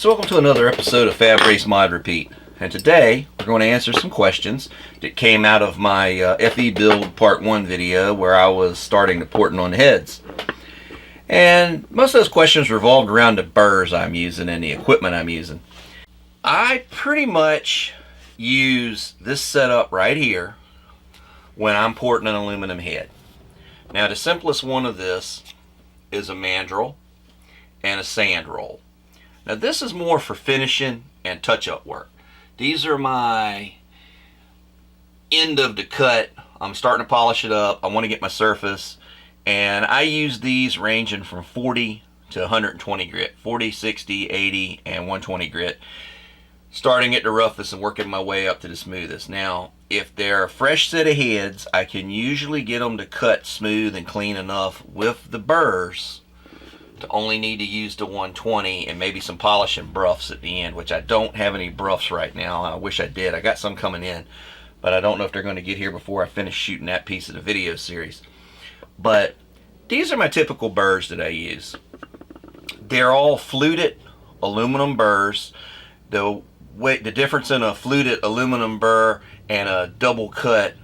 So welcome to another episode of Fab Race Mod Repeat. And today we're going to answer some questions that came out of my FE Build Part 1 video where I was starting to porting on heads. And most of those questions revolved around the burrs I'm using and the equipment I'm using. I pretty much use this setup right here when I'm porting an aluminum head. Now the simplest one of this is a mandrel and a sand roll. Now this is more for finishing and touch-up work. These are my end of the cut. I'm starting to polish it up. I want to get my surface, and I use these ranging from 40 to 120 grit, 40, 60, 80, and 120 grit, starting at the roughest and working my way up to the smoothest. Now if they're a fresh set of heads, I can usually get them to cut smooth and clean enough with the burrs to only need to use the 120 and maybe some polish and broughs at the end, which I don't have any broughs right now. I wish I did. I got some coming in, but I don't know if they're going to get here before I finish shooting that piece of the video series. But these are my typical burrs that I use. They're all fluted aluminum burrs. The difference in a fluted aluminum burr and a double cut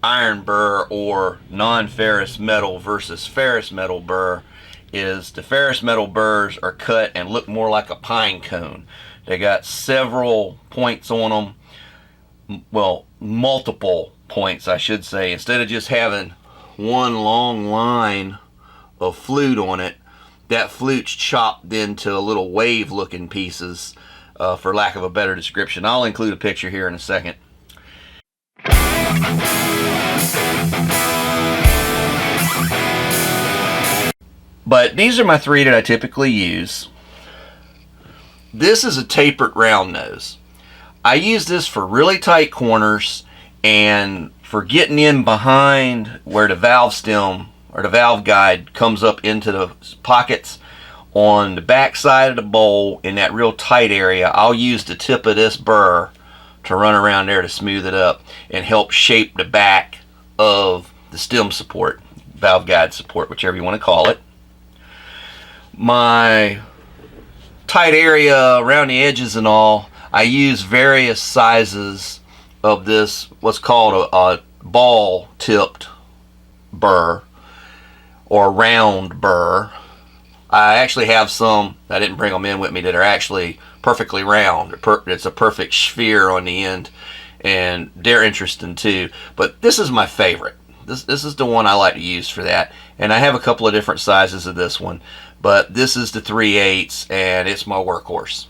iron burr or non-ferrous metal versus ferrous metal burr is the ferrous metal burrs are cut and look more like a pine cone. They got several points on them, well, multiple points I should say. Instead of just having one long line of flute on it, that flute's chopped into little wave looking pieces, for lack of a better description. I'll include a picture here in a second. But these are my three that I typically use. This is a tapered round nose. I use this for really tight corners and for getting in behind where the valve stem or the valve guide comes up into the pockets on the back side of the bowl in that real tight area. I'll use the tip of this burr to run around there to smooth it up and help shape the back of the stem support, valve guide support, whichever you want to call it. My tight area around the edges and all, I use various sizes of this, what's called a ball tipped burr or round burr. I actually have some, I didn't bring them in with me, that are actually perfectly round. It's a perfect sphere on the end, and they're interesting too. But this is my favorite. This is the one I like to use for that. And I have a couple of different sizes of this one, but this is the 3/8 and it's my workhorse.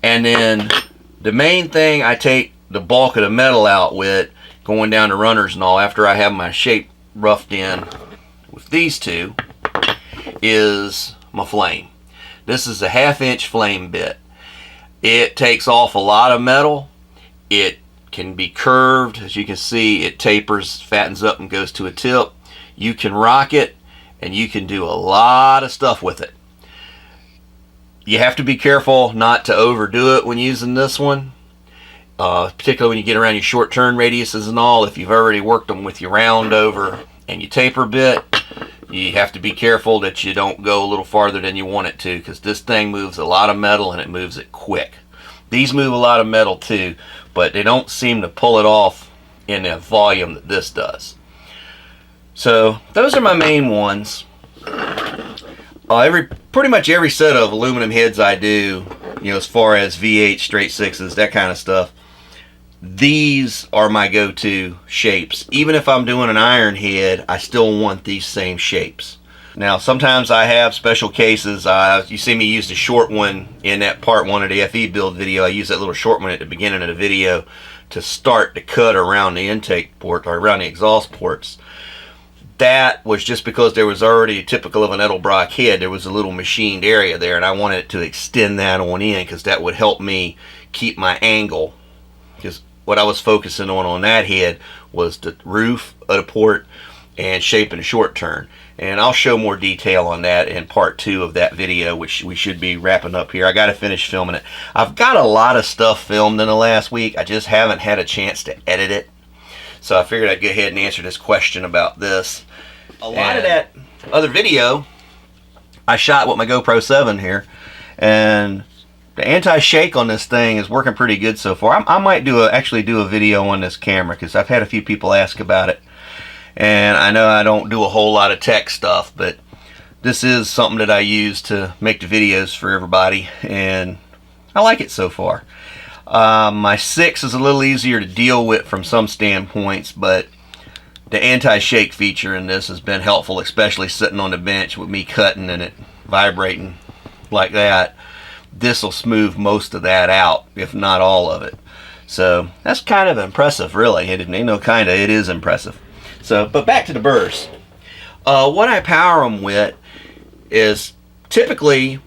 And then the main thing I take the bulk of the metal out with, going down the runners and all, after I have my shape roughed in with these two, is my flame. This is a 1/2 inch flame bit. It takes off a lot of metal. It can be curved. As you can see, it tapers, fattens up, and goes to a tip. You can rock it, and you can do a lot of stuff with it. You have to be careful not to overdo it when using this one, particularly when you get around your short turn radiuses and all. If you've already worked them with your round over and your taper bit, you have to be careful that you don't go a little farther than you want it to, because this thing moves a lot of metal and it moves it quick. These move a lot of metal too, but they don't seem to pull it off in the volume that this does. So those are my main ones. Pretty much every set of aluminum heads I do, as far as V8, straight sixes, that kind of stuff, these are my go-to shapes. Even if I'm doing an iron head, I still want these same shapes. Now sometimes I have special cases. You see me use the short one in that part 1 of the FE build video. I use that little short one at the beginning of the video to start the cut around the intake port, or around the exhaust ports. That was just because there was already, typical of an Edelbrock head, there was a little machined area there, and I wanted to extend that on in because that would help me keep my angle. Because what I was focusing on that head was the roof of the port and shaping a short turn. And I'll show more detail on that in part 2 of that video, which we should be wrapping up here. I got to finish filming it. I've got a lot of stuff filmed in the last week. I just haven't had a chance to edit it. So I figured I'd go ahead and answer this question about this. A lot of that other video I shot with my GoPro 7 here, and the anti-shake on this thing is working pretty good so far. I might actually do a video on this camera, because I've had a few people ask about it, and I know I don't do a whole lot of tech stuff, but this is something that I use to make the videos for everybody, and I like it so far. My 6 is a little easier to deal with from some standpoints, but the anti-shake feature in this has been helpful, especially sitting on the bench with me cutting and it vibrating like that. This will smooth most of that out, if not all of it. So that's kind of impressive, really. It ain't no kinda, it is impressive. So, but back to the burrs. What I power them with is typically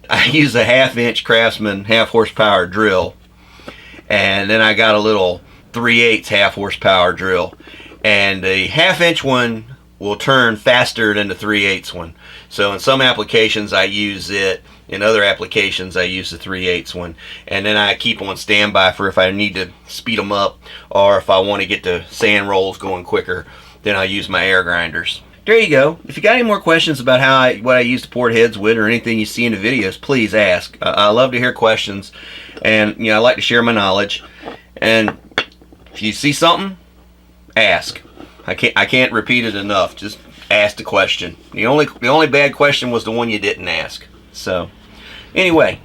I use a 1/2-inch Craftsman 1/2 horsepower drill, and then I got a little 3/8 1/2 horsepower drill, and the 1/2-inch one will turn faster than the 3/8 one. So in some applications I use it, in other applications I use the 3/8 one, and then I keep on standby for if I need to speed them up, or if I want to get the sand rolls going quicker, then I use my air grinders. There you go. If you got any more questions about what I use to port heads with, or anything you see in the videos, please ask. I love to hear questions, and I like to share my knowledge. And if you see something, ask. I can't repeat it enough. Just ask the question. The only bad question was the one you didn't ask. So anyway,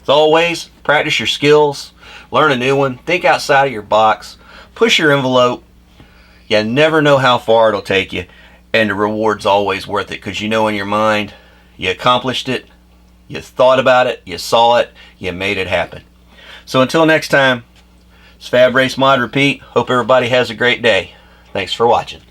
as always, practice your skills, learn a new one, think outside of your box, push your envelope. You never know how far it'll take you, and the reward's always worth it, because in your mind you accomplished it, you thought about it, you saw it, you made it happen. So until next time, it's Fab Race Mod Repeat. Hope everybody has a great day. Thanks for watching.